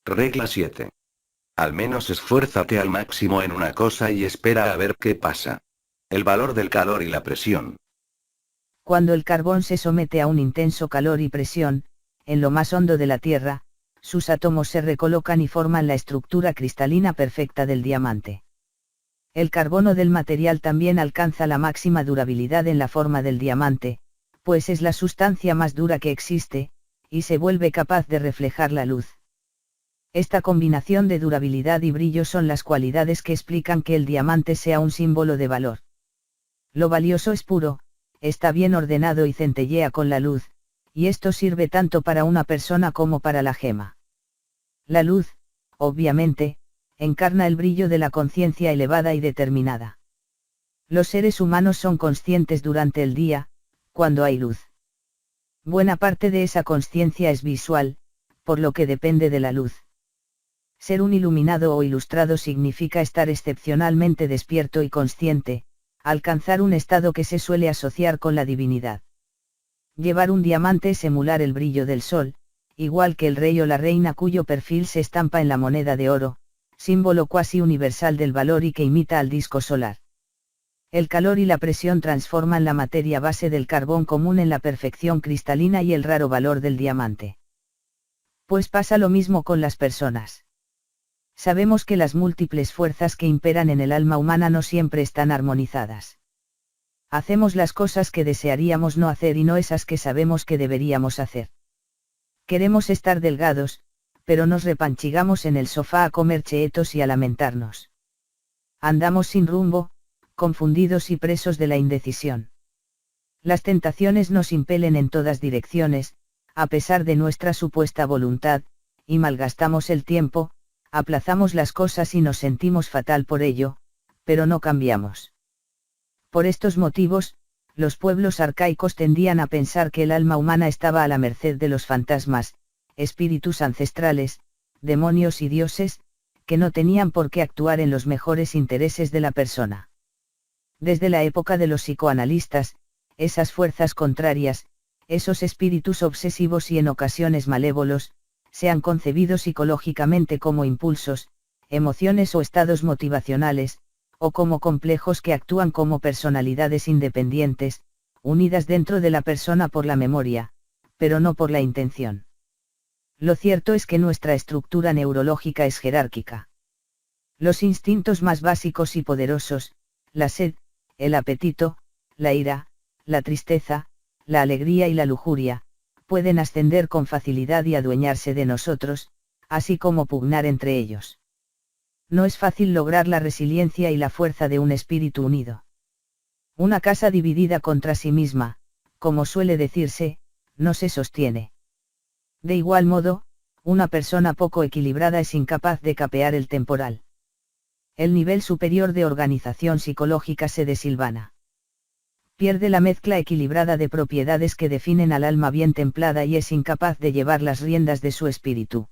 Regla 7. Al menos esfuérzate al máximo en una cosa y espera a ver qué pasa. El valor del calor y la presión. Cuando el carbón se somete a un intenso calor y presión, en lo más hondo de la Tierra, sus átomos se recolocan y forman la estructura cristalina perfecta del diamante. El carbono del material también alcanza la máxima durabilidad en la forma del diamante, pues es la sustancia más dura que existe, y se vuelve capaz de reflejar la luz. Esta combinación de durabilidad y brillo son las cualidades que explican que el diamante sea un símbolo de valor. Lo valioso es puro, está bien ordenado y centellea con la luz, y esto sirve tanto para una persona como para la gema. La luz, obviamente, encarna el brillo de la conciencia elevada y determinada. Los seres humanos son conscientes durante el día, cuando hay luz. Buena parte de esa consciencia es visual, por lo que depende de la luz. Ser un iluminado o ilustrado significa estar excepcionalmente despierto y consciente, alcanzar un estado que se suele asociar con la divinidad. Llevar un diamante es emular el brillo del sol, igual que el rey o la reina cuyo perfil se estampa en la moneda de oro, símbolo cuasi universal del valor y que imita al disco solar. El calor y la presión transforman la materia base del carbón común en la perfección cristalina y el raro valor del diamante. Pues pasa lo mismo con las personas. Sabemos que las múltiples fuerzas que imperan en el alma humana no siempre están armonizadas. Hacemos las cosas que desearíamos no hacer y no esas que sabemos que deberíamos hacer. Queremos estar delgados, pero nos repanchigamos en el sofá a comer cheetos y a lamentarnos. Andamos sin rumbo, confundidos y presos de la indecisión. Las tentaciones nos impelen en todas direcciones, a pesar de nuestra supuesta voluntad, y malgastamos el tiempo, aplazamos las cosas y nos sentimos fatal por ello, pero no cambiamos. Por estos motivos, los pueblos arcaicos tendían a pensar que el alma humana estaba a la merced de los fantasmas, espíritus ancestrales, demonios y dioses, que no tenían por qué actuar en los mejores intereses de la persona. Desde la época de los psicoanalistas, esas fuerzas contrarias, esos espíritus obsesivos y en ocasiones malévolos, se han concebido psicológicamente como impulsos, emociones o estados motivacionales, o como complejos que actúan como personalidades independientes, unidas dentro de la persona por la memoria, pero no por la intención. Lo cierto es que nuestra estructura neurológica es jerárquica. Los instintos más básicos y poderosos, la sed, el apetito, la ira, la tristeza, la alegría y la lujuria, pueden ascender con facilidad y adueñarse de nosotros, así como pugnar entre ellos. No es fácil lograr la resiliencia y la fuerza de un espíritu unido. Una casa dividida contra sí misma, como suele decirse, no se sostiene. De igual modo, una persona poco equilibrada es incapaz de capear el temporal. El nivel superior de organización psicológica se desilvana. Pierde la mezcla equilibrada de propiedades que definen al alma bien templada y es incapaz de llevar las riendas de su espíritu.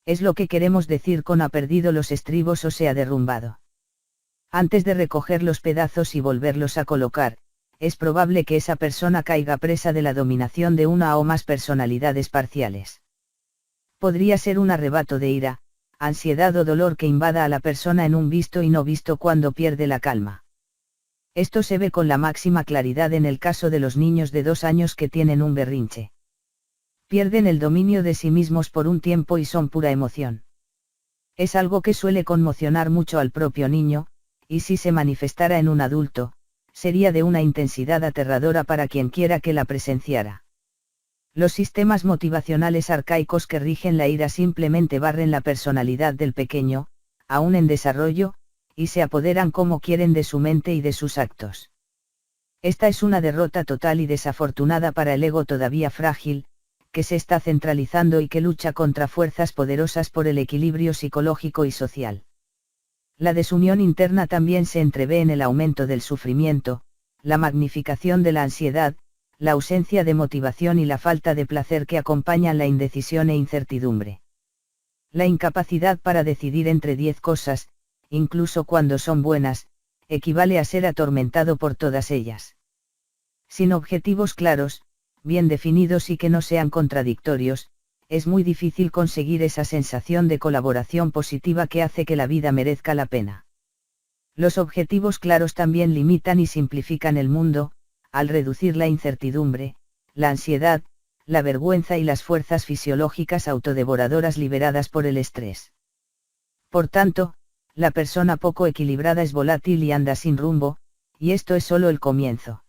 Es lo que queremos decir con ha perdido los estribos o se ha derrumbado. Antes de recoger los pedazos y volverlos a colocar, es probable que esa persona caiga presa de la dominación de una o más personalidades parciales. Podría ser un arrebato de ira, ansiedad o dolor que invada a la persona en un visto y no visto cuando pierde la calma. Esto se ve con la máxima claridad en el caso de los niños de 2 años que tienen un berrinche. Pierden el dominio de sí mismos por un tiempo y son pura emoción. Es algo que suele conmocionar mucho al propio niño, y si se manifestara en un adulto, sería de una intensidad aterradora para quien quiera que la presenciara. Los sistemas motivacionales arcaicos que rigen la ira simplemente barren la personalidad del pequeño, aún en desarrollo, y se apoderan como quieren de su mente y de sus actos. Esta es una derrota total y desafortunada para el ego todavía frágil, que se está centralizando y que lucha contra fuerzas poderosas por el equilibrio psicológico y social. La desunión interna también se entrevé en el aumento del sufrimiento, la magnificación de la ansiedad, la ausencia de motivación y la falta de placer que acompañan la indecisión e incertidumbre. La incapacidad para decidir entre 10 cosas, incluso cuando son buenas, equivale a ser atormentado por todas ellas. Sin objetivos claros, bien definidos y que no sean contradictorios, es muy difícil conseguir esa sensación de colaboración positiva que hace que la vida merezca la pena. Los objetivos claros también limitan y simplifican el mundo, al reducir la incertidumbre, la ansiedad, la vergüenza y las fuerzas fisiológicas autodevoradoras liberadas por el estrés. Por tanto, la persona poco equilibrada es volátil y anda sin rumbo, y esto es solo el comienzo.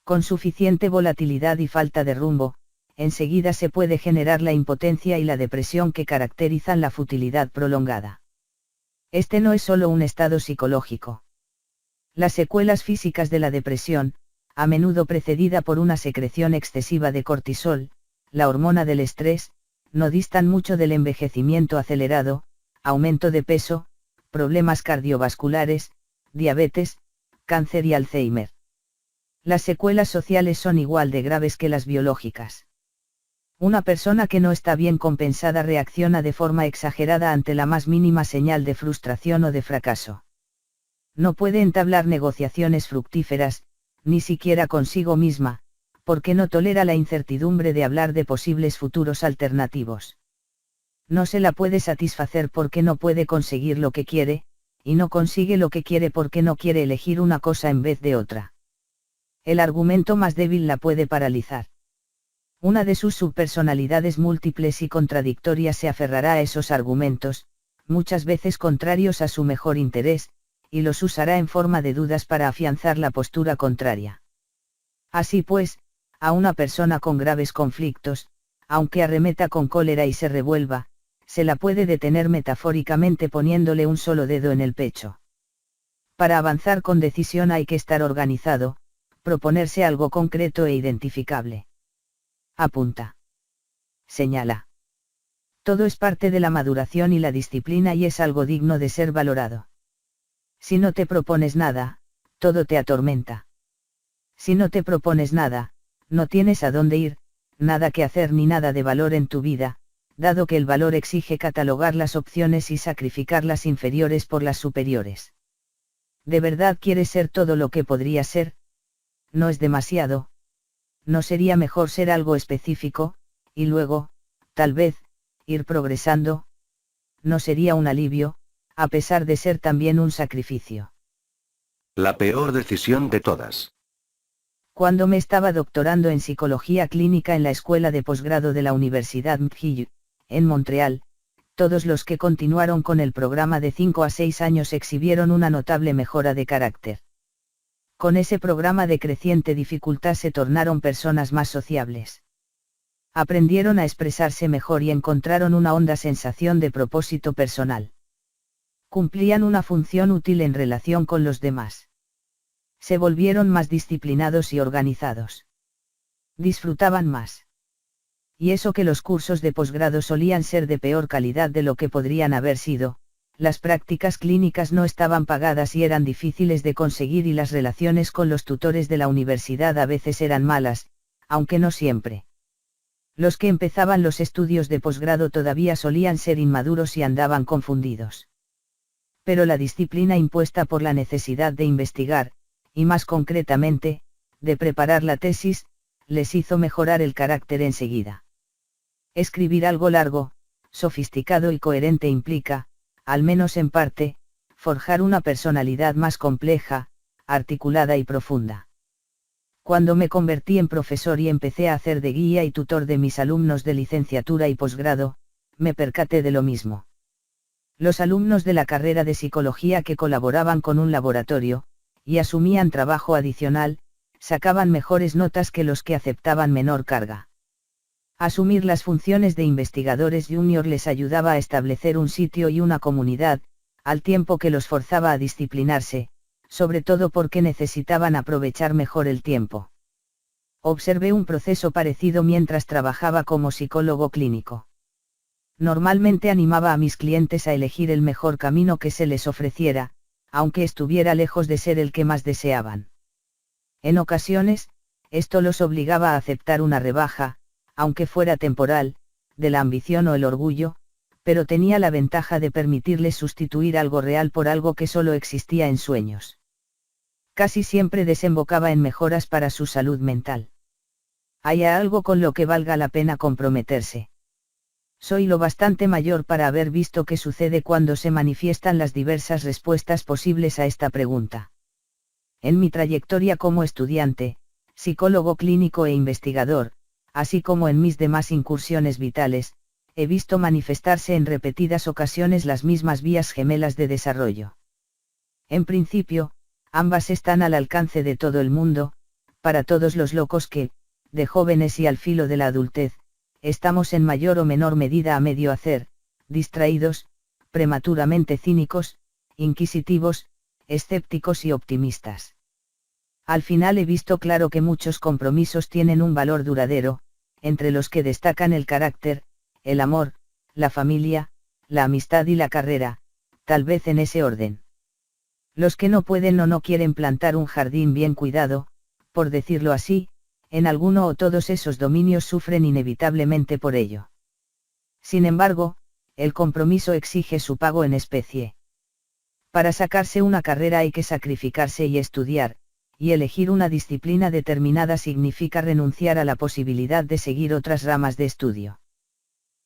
Con suficiente volatilidad y falta de rumbo, enseguida se puede generar la impotencia y la depresión que caracterizan la futilidad prolongada. Este no es solo un estado psicológico. Las secuelas físicas de la depresión, a menudo precedida por una secreción excesiva de cortisol, la hormona del estrés, no distan mucho del envejecimiento acelerado, aumento de peso, problemas cardiovasculares, diabetes, cáncer y Alzheimer. Las secuelas sociales son igual de graves que las biológicas. Una persona que no está bien compensada reacciona de forma exagerada ante la más mínima señal de frustración o de fracaso. No puede entablar negociaciones fructíferas, ni siquiera consigo misma, porque no tolera la incertidumbre de hablar de posibles futuros alternativos. No se la puede satisfacer porque no puede conseguir lo que quiere, y no consigue lo que quiere porque no quiere elegir una cosa en vez de otra. El argumento más débil la puede paralizar. Una de sus subpersonalidades múltiples y contradictorias se aferrará a esos argumentos, muchas veces contrarios a su mejor interés, y los usará en forma de dudas para afianzar la postura contraria. Así pues, a una persona con graves conflictos, aunque arremeta con cólera y se revuelva, se la puede detener metafóricamente poniéndole un solo dedo en el pecho. Para avanzar con decisión hay que estar organizado, proponerse algo concreto e identificable. Apunta. Señala. Todo es parte de la maduración y la disciplina y es algo digno de ser valorado. Si no te propones nada, todo te atormenta. Si no te propones nada, no tienes a dónde ir, nada que hacer ni nada de valor en tu vida, dado que el valor exige catalogar las opciones y sacrificar las inferiores por las superiores. ¿De verdad quieres ser todo lo que podría ser? No es demasiado. ¿No sería mejor ser algo específico, y luego, tal vez, ir progresando? ¿No sería un alivio, a pesar de ser también un sacrificio? La peor decisión de todas. Cuando me estaba doctorando en psicología clínica en la escuela de posgrado de la Universidad McGill, en Montreal, todos los que continuaron con el programa de 5 a 6 años exhibieron una notable mejora de carácter. Con ese programa de creciente dificultad se tornaron personas más sociables. Aprendieron a expresarse mejor y encontraron una honda sensación de propósito personal. Cumplían una función útil en relación con los demás. Se volvieron más disciplinados y organizados. Disfrutaban más. Y eso que los cursos de posgrado solían ser de peor calidad de lo que podrían haber sido, las prácticas clínicas no estaban pagadas y eran difíciles de conseguir y las relaciones con los tutores de la universidad a veces eran malas, aunque no siempre. Los que empezaban los estudios de posgrado todavía solían ser inmaduros y andaban confundidos. Pero la disciplina impuesta por la necesidad de investigar, y más concretamente, de preparar la tesis, les hizo mejorar el carácter enseguida. Escribir algo largo, sofisticado y coherente implica, al menos en parte, forjar una personalidad más compleja, articulada y profunda. Cuando me convertí en profesor y empecé a hacer de guía y tutor de mis alumnos de licenciatura y posgrado, me percaté de lo mismo. Los alumnos de la carrera de psicología que colaboraban con un laboratorio, y asumían trabajo adicional, sacaban mejores notas que los que aceptaban menor carga. Asumir las funciones de investigadores junior les ayudaba a establecer un sitio y una comunidad, al tiempo que los forzaba a disciplinarse, sobre todo porque necesitaban aprovechar mejor el tiempo. Observé un proceso parecido mientras trabajaba como psicólogo clínico. Normalmente animaba a mis clientes a elegir el mejor camino que se les ofreciera, aunque estuviera lejos de ser el que más deseaban. En ocasiones, esto los obligaba a aceptar una rebaja, aunque fuera temporal, de la ambición o el orgullo, pero tenía la ventaja de permitirles sustituir algo real por algo que solo existía en sueños. Casi siempre desembocaba en mejoras para su salud mental. ¿Hay algo con lo que valga la pena comprometerse? Soy lo bastante mayor para haber visto qué sucede cuando se manifiestan las diversas respuestas posibles a esta pregunta. En mi trayectoria como estudiante, psicólogo clínico e investigador, así como en mis demás incursiones vitales, he visto manifestarse en repetidas ocasiones las mismas vías gemelas de desarrollo. En principio, ambas están al alcance de todo el mundo, para todos los locos que, de jóvenes y al filo de la adultez, estamos en mayor o menor medida a medio hacer, distraídos, prematuramente cínicos, inquisitivos, escépticos y optimistas. Al final he visto claro que muchos compromisos tienen un valor duradero, entre los que destacan el carácter, el amor, la familia, la amistad y la carrera, tal vez en ese orden. Los que no pueden o no quieren plantar un jardín bien cuidado, por decirlo así, en alguno o todos esos dominios sufren inevitablemente por ello. Sin embargo, el compromiso exige su pago en especie. Para sacarse una carrera hay que sacrificarse y estudiar, y elegir una disciplina determinada significa renunciar a la posibilidad de seguir otras ramas de estudio.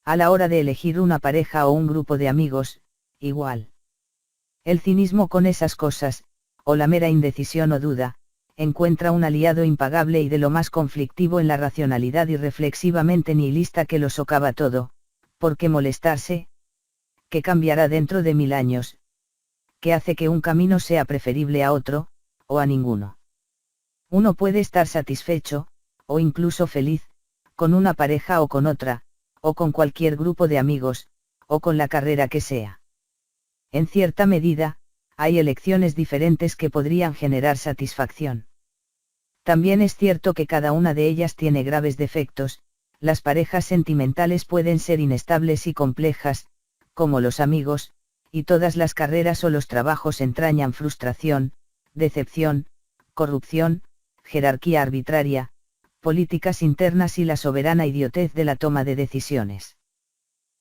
A la hora de elegir una pareja o un grupo de amigos, igual. El cinismo con esas cosas, o la mera indecisión o duda, encuentra un aliado impagable y de lo más conflictivo en la racionalidad irreflexivamente nihilista que lo socava todo. ¿Por qué molestarse? ¿Qué cambiará dentro de 1000 años? ¿Qué hace que un camino sea preferible a otro, o a ninguno? Uno puede estar satisfecho, o incluso feliz, con una pareja o con otra, o con cualquier grupo de amigos, o con la carrera que sea. En cierta medida, hay elecciones diferentes que podrían generar satisfacción. También es cierto que cada una de ellas tiene graves defectos. Las parejas sentimentales pueden ser inestables y complejas, como los amigos, y todas las carreras o los trabajos entrañan frustración, decepción, corrupción, jerarquía arbitraria, políticas internas y la soberana idiotez de la toma de decisiones.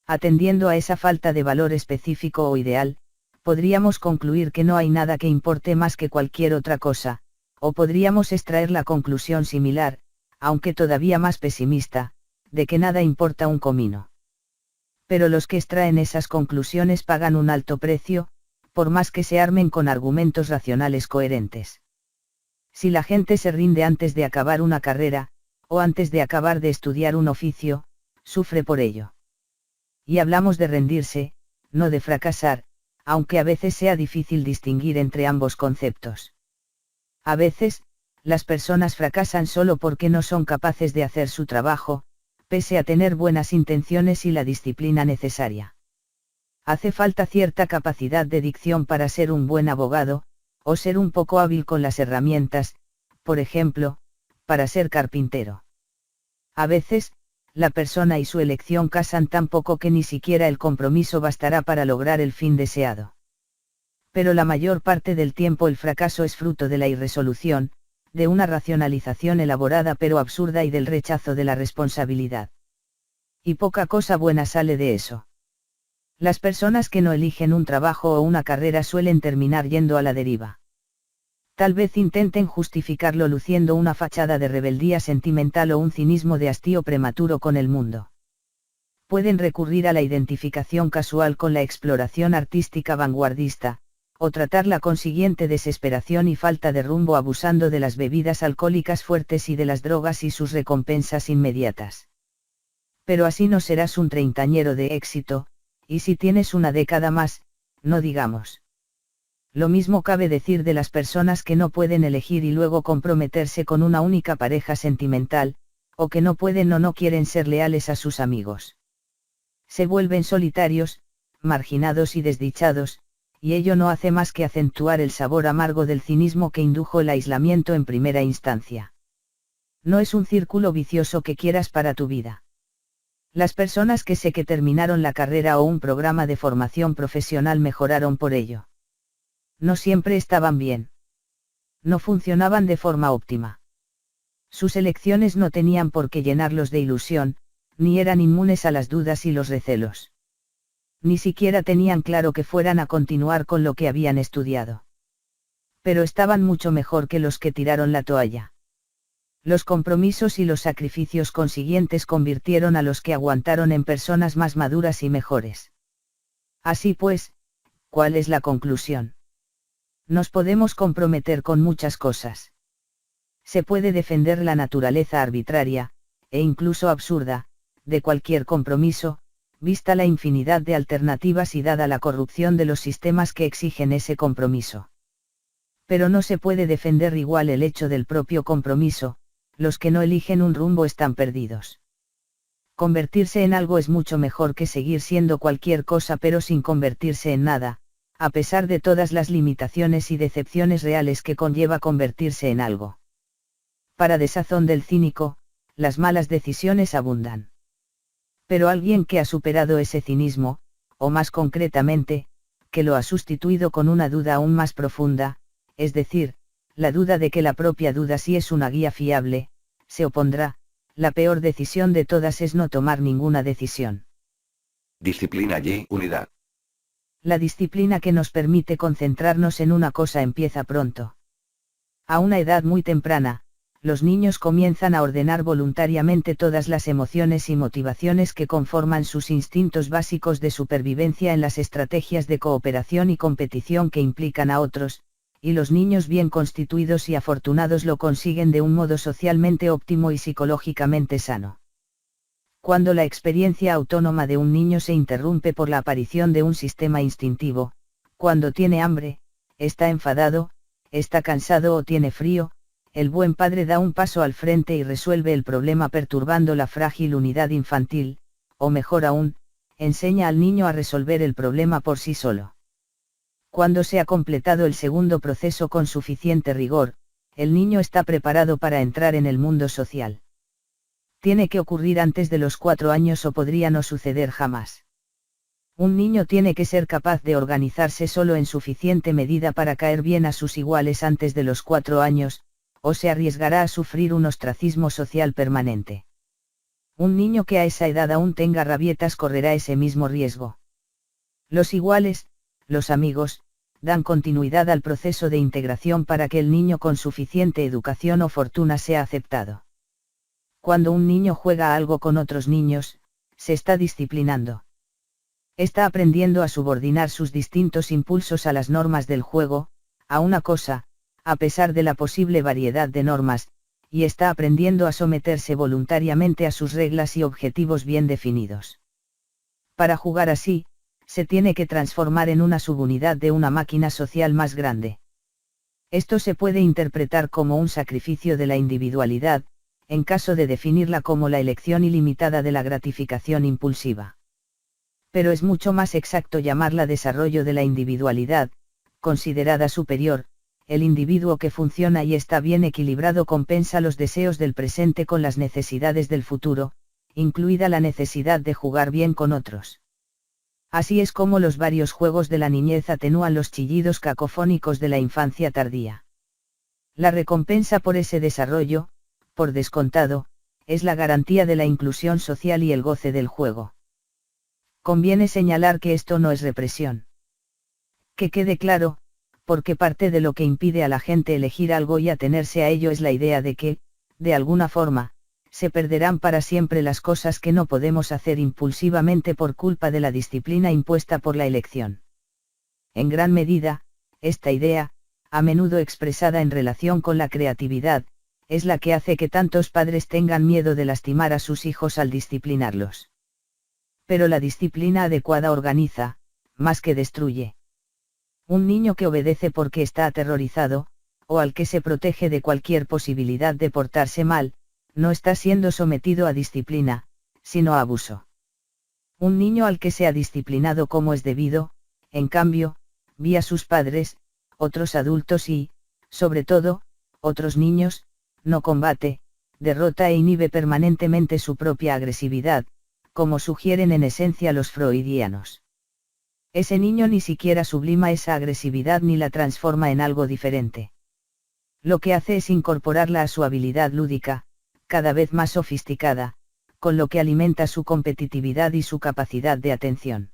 Atendiendo a esa falta de valor específico o ideal, podríamos concluir que no hay nada que importe más que cualquier otra cosa, o podríamos extraer la conclusión similar, aunque todavía más pesimista, de que nada importa un comino. Pero los que extraen esas conclusiones pagan un alto precio, por más que se armen con argumentos racionales coherentes. Si la gente se rinde antes de acabar una carrera, o antes de acabar de estudiar un oficio, sufre por ello. Y hablamos de rendirse, no de fracasar, aunque a veces sea difícil distinguir entre ambos conceptos. A veces, las personas fracasan solo porque no son capaces de hacer su trabajo, pese a tener buenas intenciones y la disciplina necesaria. Hace falta cierta capacidad de dicción para ser un buen abogado, o ser un poco hábil con las herramientas, por ejemplo, para ser carpintero. A veces, la persona y su elección casan tan poco que ni siquiera el compromiso bastará para lograr el fin deseado. Pero la mayor parte del tiempo el fracaso es fruto de la irresolución, de una racionalización elaborada pero absurda y del rechazo de la responsabilidad. Y poca cosa buena sale de eso. Las personas que no eligen un trabajo o una carrera suelen terminar yendo a la deriva. Tal vez intenten justificarlo luciendo una fachada de rebeldía sentimental o un cinismo de hastío prematuro con el mundo. Pueden recurrir a la identificación casual con la exploración artística vanguardista, o tratar la consiguiente desesperación y falta de rumbo abusando de las bebidas alcohólicas fuertes y de las drogas y sus recompensas inmediatas. Pero así no serás un treintañero de éxito, y si tienes una década más, no digamos. Lo mismo cabe decir de las personas que no pueden elegir y luego comprometerse con una única pareja sentimental, o que no pueden o no quieren ser leales a sus amigos. Se vuelven solitarios, marginados y desdichados, y ello no hace más que acentuar el sabor amargo del cinismo que indujo el aislamiento en primera instancia. No es un círculo vicioso que quieras para tu vida. Las personas que sé que terminaron la carrera o un programa de formación profesional mejoraron por ello. No siempre estaban bien. No funcionaban de forma óptima. Sus elecciones no tenían por qué llenarlos de ilusión, ni eran inmunes a las dudas y los recelos. Ni siquiera tenían claro que fueran a continuar con lo que habían estudiado. Pero estaban mucho mejor que los que tiraron la toalla. Los compromisos y los sacrificios consiguientes convirtieron a los que aguantaron en personas más maduras y mejores. Así pues, ¿cuál es la conclusión? Nos podemos comprometer con muchas cosas. Se puede defender la naturaleza arbitraria, e incluso absurda, de cualquier compromiso, vista la infinidad de alternativas y dada la corrupción de los sistemas que exigen ese compromiso. Pero no se puede defender igual el hecho del propio compromiso. Los que no eligen un rumbo están perdidos. Convertirse en algo es mucho mejor que seguir siendo cualquier cosa pero sin convertirse en nada, a pesar de todas las limitaciones y decepciones reales que conlleva convertirse en algo. Para desazón del cínico, las malas decisiones abundan. Pero alguien que ha superado ese cinismo, o más concretamente, que lo ha sustituido con una duda aún más profunda, es decir, la duda de que la propia duda sí es una guía fiable, se opondrá. La peor decisión de todas es no tomar ninguna decisión. Disciplina y unidad. La disciplina que nos permite concentrarnos en una cosa empieza pronto. A una edad muy temprana, los niños comienzan a ordenar voluntariamente todas las emociones y motivaciones que conforman sus instintos básicos de supervivencia en las estrategias de cooperación y competición que implican a otros, y los niños bien constituidos y afortunados lo consiguen de un modo socialmente óptimo y psicológicamente sano. Cuando la experiencia autónoma de un niño se interrumpe por la aparición de un sistema instintivo, cuando tiene hambre, está enfadado, está cansado o tiene frío, el buen padre da un paso al frente y resuelve el problema perturbando la frágil unidad infantil, o mejor aún, enseña al niño a resolver el problema por sí solo. Cuando se ha completado el segundo proceso con suficiente rigor, el niño está preparado para entrar en el mundo social. Tiene que ocurrir antes de los 4 años o podría no suceder jamás. Un niño tiene que ser capaz de organizarse solo en suficiente medida para caer bien a sus iguales antes de los 4 años, o se arriesgará a sufrir un ostracismo social permanente. Un niño que a esa edad aún tenga rabietas correrá ese mismo riesgo. Los iguales, los amigos, dan continuidad al proceso de integración para que el niño con suficiente educación o fortuna sea aceptado. Cuando un niño juega a algo con otros niños, se está disciplinando. Está aprendiendo a subordinar sus distintos impulsos a las normas del juego, a una cosa, a pesar de la posible variedad de normas, y está aprendiendo a someterse voluntariamente a sus reglas y objetivos bien definidos. Para jugar así, se tiene que transformar en una subunidad de una máquina social más grande. Esto se puede interpretar como un sacrificio de la individualidad, en caso de definirla como la elección ilimitada de la gratificación impulsiva. Pero es mucho más exacto llamarla desarrollo de la individualidad, considerada superior. El individuo que funciona y está bien equilibrado compensa los deseos del presente con las necesidades del futuro, incluida la necesidad de jugar bien con otros. Así es como los varios juegos de la niñez atenúan los chillidos cacofónicos de la infancia tardía. La recompensa por ese desarrollo, por descontado, es la garantía de la inclusión social y el goce del juego. Conviene señalar que esto no es represión. Que quede claro, porque parte de lo que impide a la gente elegir algo y atenerse a ello es la idea de que, de alguna forma, se perderán para siempre las cosas que no podemos hacer impulsivamente por culpa de la disciplina impuesta por la elección. En gran medida, esta idea, a menudo expresada en relación con la creatividad, es la que hace que tantos padres tengan miedo de lastimar a sus hijos al disciplinarlos. Pero la disciplina adecuada organiza, más que destruye. Un niño que obedece porque está aterrorizado, o al que se protege de cualquier posibilidad de portarse mal, no está siendo sometido a disciplina, sino a abuso. Un niño al que se ha disciplinado como es debido, en cambio, vía sus padres, otros adultos y, sobre todo, otros niños, no combate, derrota e inhibe permanentemente su propia agresividad, como sugieren en esencia los freudianos. Ese niño ni siquiera sublima esa agresividad ni la transforma en algo diferente. Lo que hace es incorporarla a su habilidad lúdica, cada vez más sofisticada, con lo que alimenta su competitividad y su capacidad de atención.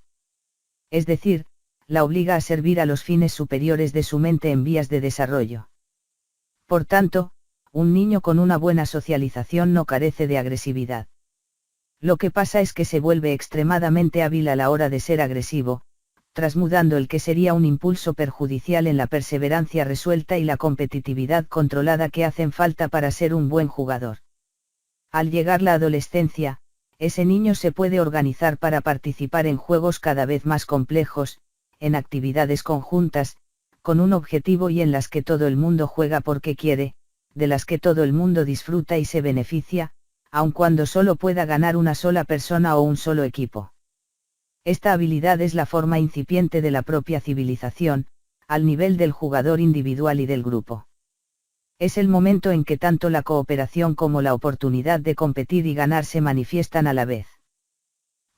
Es decir, la obliga a servir a los fines superiores de su mente en vías de desarrollo. Por tanto, un niño con una buena socialización no carece de agresividad. Lo que pasa es que se vuelve extremadamente hábil a la hora de ser agresivo, transmudando el que sería un impulso perjudicial en la perseverancia resuelta y la competitividad controlada que hacen falta para ser un buen jugador. Al llegar la adolescencia, ese niño se puede organizar para participar en juegos cada vez más complejos, en actividades conjuntas, con un objetivo y en las que todo el mundo juega porque quiere, de las que todo el mundo disfruta y se beneficia, aun cuando solo pueda ganar una sola persona o un solo equipo. Esta habilidad es la forma incipiente de la propia civilización, al nivel del jugador individual y del grupo. Es el momento en que tanto la cooperación como la oportunidad de competir y ganar se manifiestan a la vez.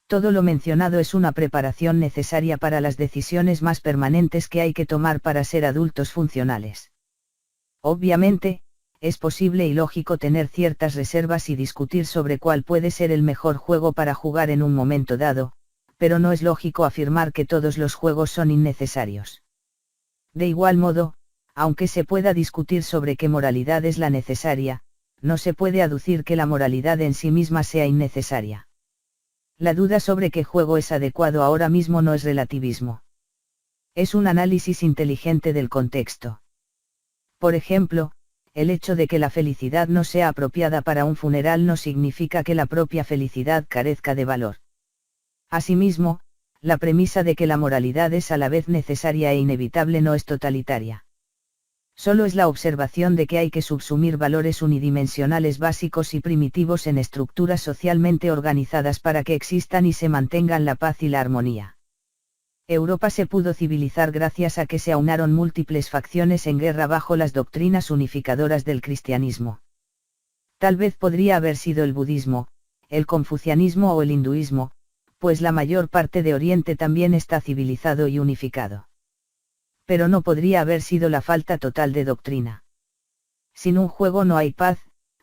Todo lo mencionado es una preparación necesaria para las decisiones más permanentes que hay que tomar para ser adultos funcionales. Obviamente, es posible y lógico tener ciertas reservas y discutir sobre cuál puede ser el mejor juego para jugar en un momento dado, pero no es lógico afirmar que todos los juegos son innecesarios. De igual modo, aunque se pueda discutir sobre qué moralidad es la necesaria, no se puede aducir que la moralidad en sí misma sea innecesaria. La duda sobre qué juego es adecuado ahora mismo no es relativismo. Es un análisis inteligente del contexto. Por ejemplo, el hecho de que la felicidad no sea apropiada para un funeral no significa que la propia felicidad carezca de valor. Asimismo, la premisa de que la moralidad es a la vez necesaria e inevitable no es totalitaria. Solo es la observación de que hay que subsumir valores unidimensionales básicos y primitivos en estructuras socialmente organizadas para que existan y se mantengan la paz y la armonía. Europa se pudo civilizar gracias a que se aunaron múltiples facciones en guerra bajo las doctrinas unificadoras del cristianismo. Tal vez podría haber sido el budismo, el confucianismo o el hinduismo, pues la mayor parte de Oriente también está civilizado y unificado. Pero no podría haber sido la falta total de doctrina. Sin un juego no hay paz,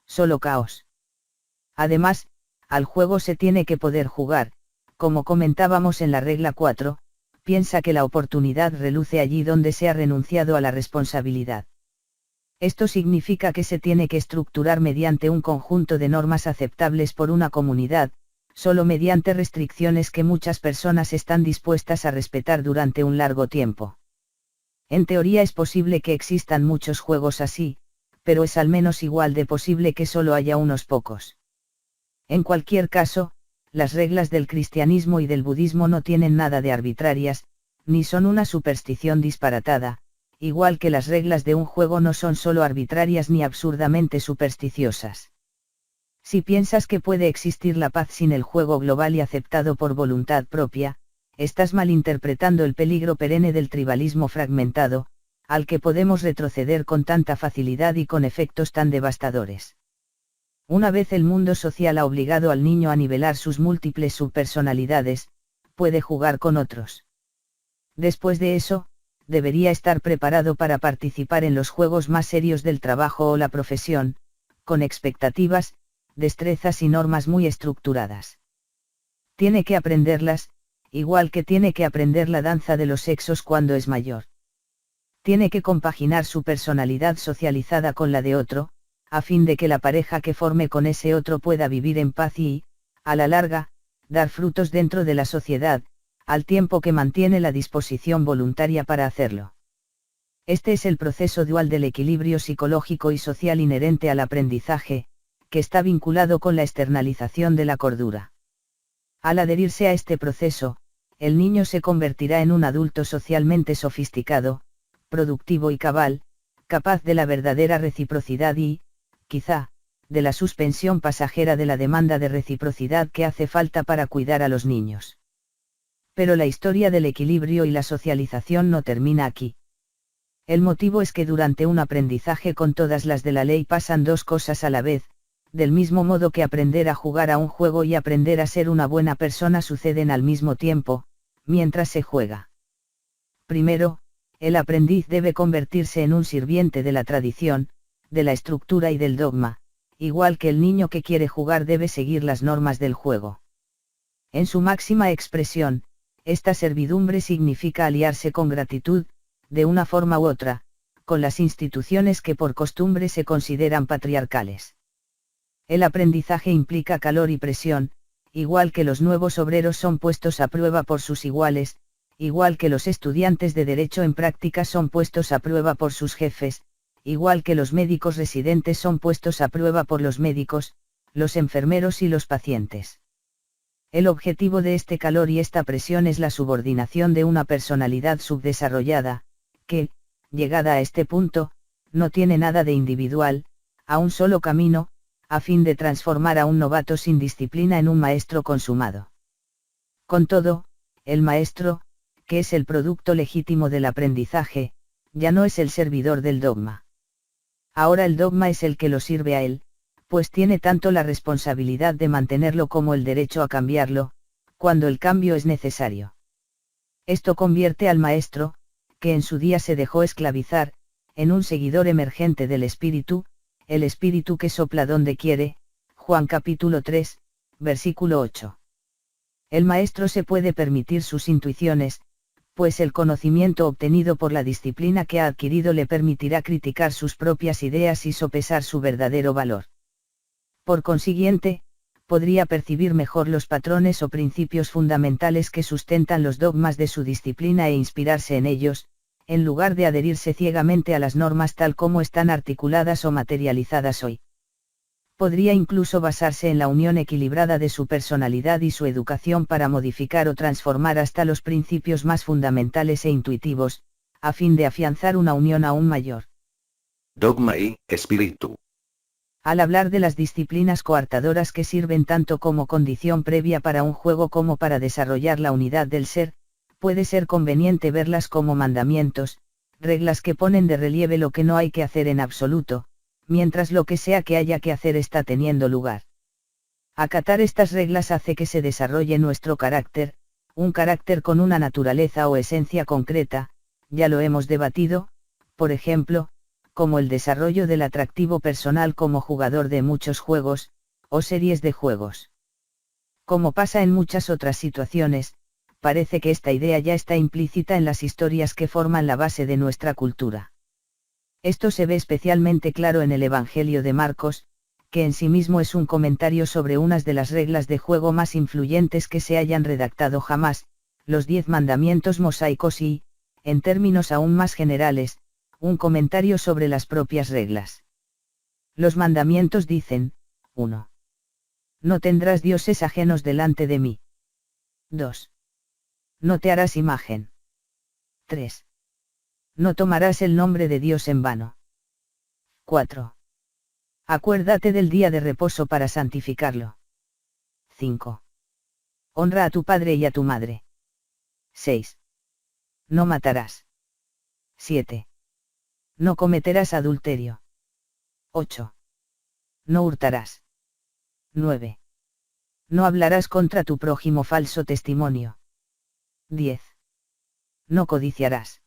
solo caos. Además, al juego se tiene que poder jugar, como comentábamos en la regla 4, piensa que la oportunidad reluce allí donde se ha renunciado a la responsabilidad. Esto significa que se tiene que estructurar mediante un conjunto de normas aceptables por una comunidad, solo mediante restricciones que muchas personas están dispuestas a respetar durante un largo tiempo. En teoría es posible que existan muchos juegos así, pero es al menos igual de posible que solo haya unos pocos. En cualquier caso, las reglas del cristianismo y del budismo no tienen nada de arbitrarias, ni son una superstición disparatada, igual que las reglas de un juego no son solo arbitrarias ni absurdamente supersticiosas. Si piensas que puede existir la paz sin el juego global y aceptado por voluntad propia, estás malinterpretando el peligro perenne del tribalismo fragmentado, al que podemos retroceder con tanta facilidad y con efectos tan devastadores. Una vez el mundo social ha obligado al niño a nivelar sus múltiples subpersonalidades, puede jugar con otros. Después de eso, debería estar preparado para participar en los juegos más serios del trabajo o la profesión, con expectativas, destrezas y normas muy estructuradas. Tiene que aprenderlas, igual que tiene que aprender la danza de los sexos cuando es mayor. Tiene que compaginar su personalidad socializada con la de otro, a fin de que la pareja que forme con ese otro pueda vivir en paz y, a la larga, dar frutos dentro de la sociedad, al tiempo que mantiene la disposición voluntaria para hacerlo. Este es el proceso dual del equilibrio psicológico y social inherente al aprendizaje, que está vinculado con la externalización de la cordura. Al adherirse a este proceso, el niño se convertirá en un adulto socialmente sofisticado, productivo y cabal, capaz de la verdadera reciprocidad y, quizá, de la suspensión pasajera de la demanda de reciprocidad que hace falta para cuidar a los niños. Pero la historia del equilibrio y la socialización no termina aquí. El motivo es que durante un aprendizaje con todas las de la ley pasan dos cosas a la vez, del mismo modo que aprender a jugar a un juego y aprender a ser una buena persona suceden al mismo tiempo, mientras se juega. Primero, el aprendiz debe convertirse en un sirviente de la tradición, de la estructura y del dogma, igual que el niño que quiere jugar debe seguir las normas del juego. En su máxima expresión, esta servidumbre significa aliarse con gratitud, de una forma u otra, con las instituciones que por costumbre se consideran patriarcales. El aprendizaje implica calor y presión, igual que los nuevos obreros son puestos a prueba por sus iguales, igual que los estudiantes de derecho en práctica son puestos a prueba por sus jefes, igual que los médicos residentes son puestos a prueba por los médicos, los enfermeros y los pacientes. El objetivo de este calor y esta presión es la subordinación de una personalidad subdesarrollada, que, llegada a este punto, no tiene nada de individual, a un solo camino, a fin de transformar a un novato sin disciplina en un maestro consumado. Con todo, el maestro, que es el producto legítimo del aprendizaje, ya no es el servidor del dogma. Ahora el dogma es el que lo sirve a él, pues tiene tanto la responsabilidad de mantenerlo como el derecho a cambiarlo, cuando el cambio es necesario. Esto convierte al maestro, que en su día se dejó esclavizar, en un seguidor emergente del espíritu, el espíritu que sopla donde quiere, Juan capítulo 3, versículo 8. El maestro se puede permitir sus intuiciones, pues el conocimiento obtenido por la disciplina que ha adquirido le permitirá criticar sus propias ideas y sopesar su verdadero valor. Por consiguiente, podría percibir mejor los patrones o principios fundamentales que sustentan los dogmas de su disciplina e inspirarse en ellos, en lugar de adherirse ciegamente a las normas tal como están articuladas o materializadas hoy. Podría incluso basarse en la unión equilibrada de su personalidad y su educación para modificar o transformar hasta los principios más fundamentales e intuitivos, a fin de afianzar una unión aún mayor. Dogma y espíritu. Al hablar de las disciplinas coartadoras que sirven tanto como condición previa para un juego como para desarrollar la unidad del ser, puede ser conveniente verlas como mandamientos, reglas que ponen de relieve lo que no hay que hacer en absoluto, mientras lo que sea que haya que hacer está teniendo lugar. Acatar estas reglas hace que se desarrolle nuestro carácter, un carácter con una naturaleza o esencia concreta, ya lo hemos debatido, por ejemplo, como el desarrollo del atractivo personal como jugador de muchos juegos, o series de juegos. Como pasa en muchas otras situaciones, parece que esta idea ya está implícita en las historias que forman la base de nuestra cultura. Esto se ve especialmente claro en el Evangelio de Marcos, que en sí mismo es un comentario sobre unas de las reglas de juego más influyentes que se hayan redactado jamás, los 10 mandamientos mosaicos y, en términos aún más generales, un comentario sobre las propias reglas. Los mandamientos dicen: 1. No tendrás dioses ajenos delante de mí. 2. No te harás imagen. 3. No tomarás el nombre de Dios en vano. 4. Acuérdate del día de reposo para santificarlo. 5. Honra a tu padre y a tu madre. 6. No matarás. 7. No cometerás adulterio. 8. No hurtarás. 9. No hablarás contra tu prójimo falso testimonio. 10. No codiciarás.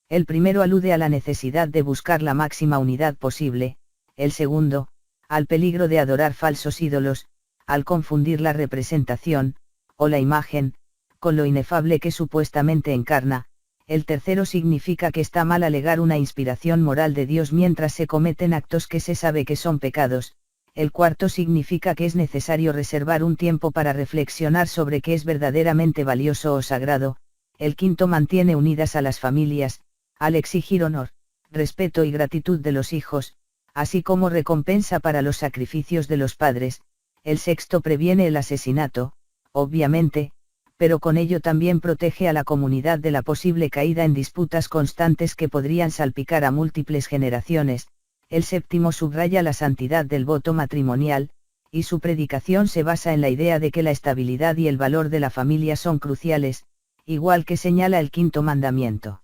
El primero alude a la necesidad de buscar la máxima unidad posible, el segundo, al peligro de adorar falsos ídolos, al confundir la representación, o la imagen, con lo inefable que supuestamente encarna. El tercero significa que está mal alegar una inspiración moral de Dios mientras se cometen actos que se sabe que son pecados. El cuarto significa que es necesario reservar un tiempo para reflexionar sobre qué es verdaderamente valioso o sagrado. El quinto mantiene unidas a las familias, al exigir honor, respeto y gratitud de los hijos, así como recompensa para los sacrificios de los padres. El sexto previene el asesinato, obviamente, pero con ello también protege a la comunidad de la posible caída en disputas constantes que podrían salpicar a múltiples generaciones. El séptimo subraya la santidad del voto matrimonial, y su predicación se basa en la idea de que la estabilidad y el valor de la familia son cruciales, igual que señala el quinto mandamiento.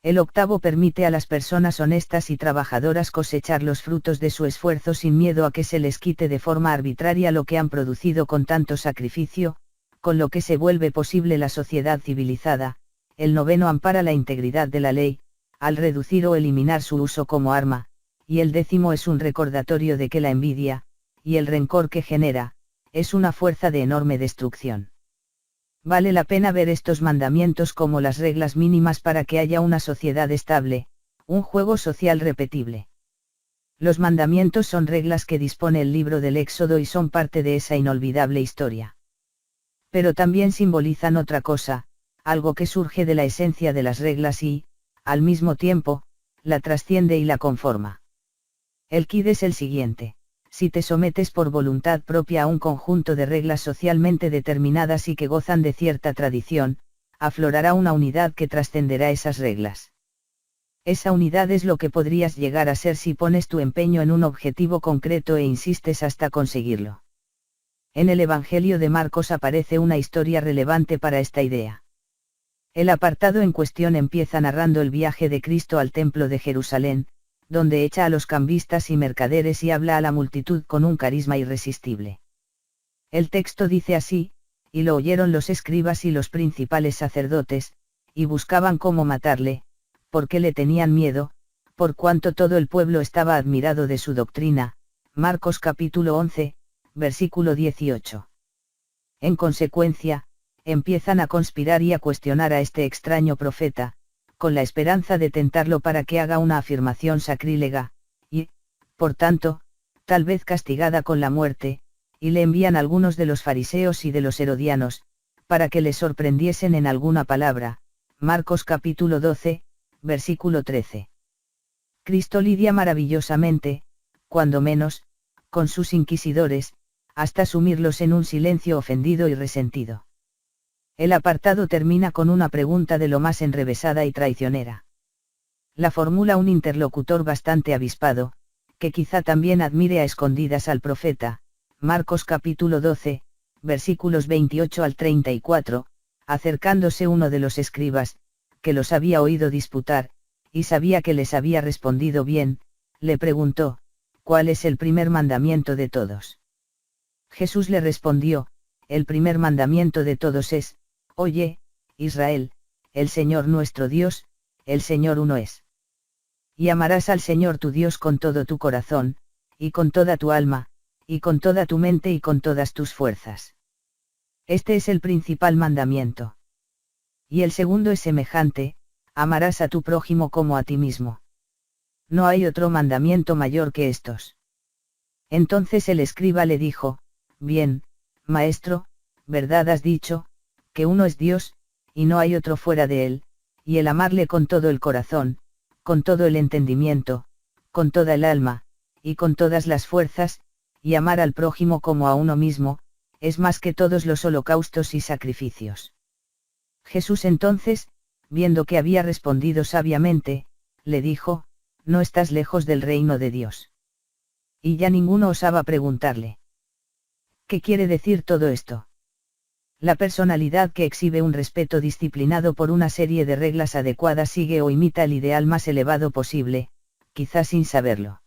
El octavo permite a las personas honestas y trabajadoras cosechar los frutos de su esfuerzo sin miedo a que se les quite de forma arbitraria lo que han producido con tanto sacrificio, con lo que se vuelve posible la sociedad civilizada. El noveno ampara la integridad de la ley, al reducir o eliminar su uso como arma, y el décimo es un recordatorio de que la envidia, y el rencor que genera, es una fuerza de enorme destrucción. Vale la pena ver estos mandamientos como las reglas mínimas para que haya una sociedad estable, un juego social repetible. Los mandamientos son reglas que dispone el libro del Éxodo y son parte de esa inolvidable historia. Pero también simbolizan otra cosa, algo que surge de la esencia de las reglas y, al mismo tiempo, la trasciende y la conforma. El quid es el siguiente: si te sometes por voluntad propia a un conjunto de reglas socialmente determinadas y que gozan de cierta tradición, aflorará una unidad que trascenderá esas reglas. Esa unidad es lo que podrías llegar a ser si pones tu empeño en un objetivo concreto e insistes hasta conseguirlo. En el Evangelio de Marcos aparece una historia relevante para esta idea. El apartado en cuestión empieza narrando el viaje de Cristo al templo de Jerusalén, donde echa a los cambistas y mercaderes y habla a la multitud con un carisma irresistible. El texto dice así: y lo oyeron los escribas y los principales sacerdotes, y buscaban cómo matarle, porque le tenían miedo, por cuanto todo el pueblo estaba admirado de su doctrina. Marcos capítulo 11, versículo 18. En consecuencia, empiezan a conspirar y a cuestionar a este extraño profeta, con la esperanza de tentarlo para que haga una afirmación sacrílega, y, por tanto, tal vez castigada con la muerte, y le envían algunos de los fariseos y de los herodianos, para que le sorprendiesen en alguna palabra. Marcos capítulo 12, versículo 13. Cristo lidia maravillosamente, cuando menos, con sus inquisidores, hasta sumirlos en un silencio ofendido y resentido. El apartado termina con una pregunta de lo más enrevesada y traicionera. La formula un interlocutor bastante avispado, que quizá también admire a escondidas al profeta. Marcos capítulo 12, versículos 28 al 34, acercándose uno de los escribas, que los había oído disputar, y sabía que les había respondido bien, le preguntó: ¿cuál es el primer mandamiento de todos? Jesús le respondió: el primer mandamiento de todos es: oye, Israel, el Señor nuestro Dios, el Señor uno es. Y amarás al Señor tu Dios con todo tu corazón, y con toda tu alma, y con toda tu mente y con todas tus fuerzas. Este es el principal mandamiento. Y el segundo es semejante: amarás a tu prójimo como a ti mismo. No hay otro mandamiento mayor que estos. Entonces el escriba le dijo: bien, maestro, verdad has dicho, que uno es Dios, y no hay otro fuera de él, y el amarle con todo el corazón, con todo el entendimiento, con toda el alma, y con todas las fuerzas, y amar al prójimo como a uno mismo, es más que todos los holocaustos y sacrificios. Jesús entonces, viendo que había respondido sabiamente, le dijo: no estás lejos del reino de Dios. Y ya ninguno osaba preguntarle: ¿qué quiere decir todo esto? La personalidad que exhibe un respeto disciplinado por una serie de reglas adecuadas sigue o imita el ideal más elevado posible, quizás sin saberlo.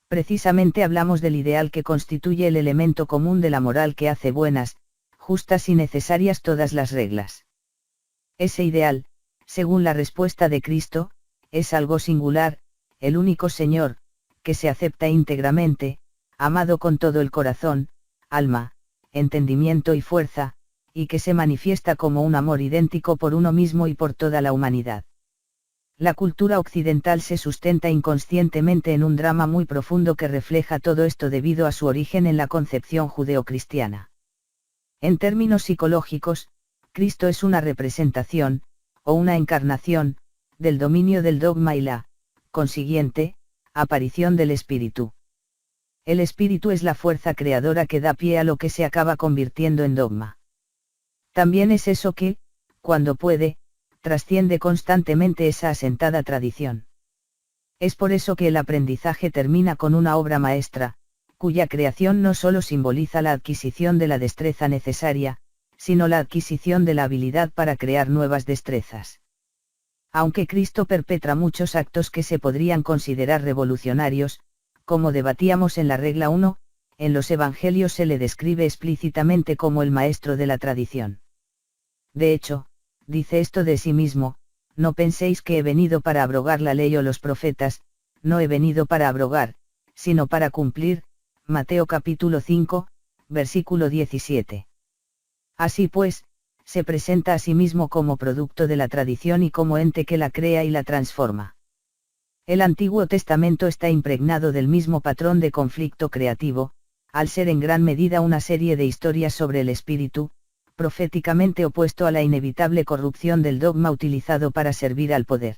Precisamente hablamos del ideal que constituye el elemento común de la moral que hace buenas, justas y necesarias todas las reglas. Ese ideal, según la respuesta de Cristo, es algo singular, el único Señor, que se acepta íntegramente, amado con todo el corazón, alma, entendimiento y fuerza, y que se manifiesta como un amor idéntico por uno mismo y por toda la humanidad. La cultura occidental se sustenta inconscientemente en un drama muy profundo que refleja todo esto debido a su origen en la concepción judeocristiana. En términos psicológicos, Cristo es una representación, o una encarnación, del dominio del dogma y la, consiguiente, aparición del espíritu. El espíritu es la fuerza creadora que da pie a lo que se acaba convirtiendo en dogma. También es eso que, cuando puede, trasciende constantemente esa asentada tradición. Es por eso que el aprendizaje termina con una obra maestra, cuya creación no solo simboliza la adquisición de la destreza necesaria, sino la adquisición de la habilidad para crear nuevas destrezas. Aunque Cristo perpetra muchos actos que se podrían considerar revolucionarios, como debatíamos en la regla 1, en los Evangelios se le describe explícitamente como el maestro de la tradición. De hecho, dice esto de sí mismo: no penséis que he venido para abrogar la ley o los profetas, no he venido para abrogar, sino para cumplir. Mateo capítulo 5, versículo 17. Así pues, se presenta a sí mismo como producto de la tradición y como ente que la crea y la transforma. El Antiguo Testamento está impregnado del mismo patrón de conflicto creativo, al ser en gran medida una serie de historias sobre el espíritu, proféticamente opuesto a la inevitable corrupción del dogma utilizado para servir al poder.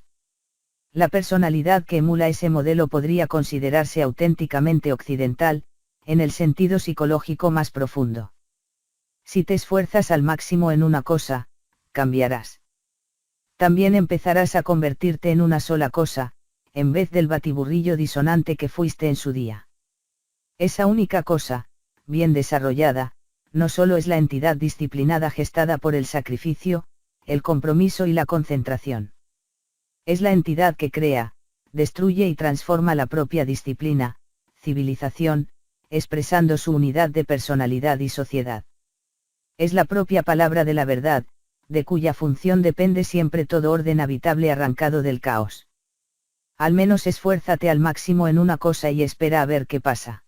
La personalidad que emula ese modelo podría considerarse auténticamente occidental, en el sentido psicológico más profundo. Si te esfuerzas al máximo en una cosa, cambiarás. También empezarás a convertirte en una sola cosa, en vez del batiburrillo disonante que fuiste en su día. Esa única cosa, bien desarrollada, no solo es la entidad disciplinada gestada por el sacrificio, el compromiso y la concentración. Es la entidad que crea, destruye y transforma la propia disciplina, civilización, expresando su unidad de personalidad y sociedad. Es la propia palabra de la verdad, de cuya función depende siempre todo orden habitable arrancado del caos. Al menos esfuérzate al máximo en una cosa y espera a ver qué pasa.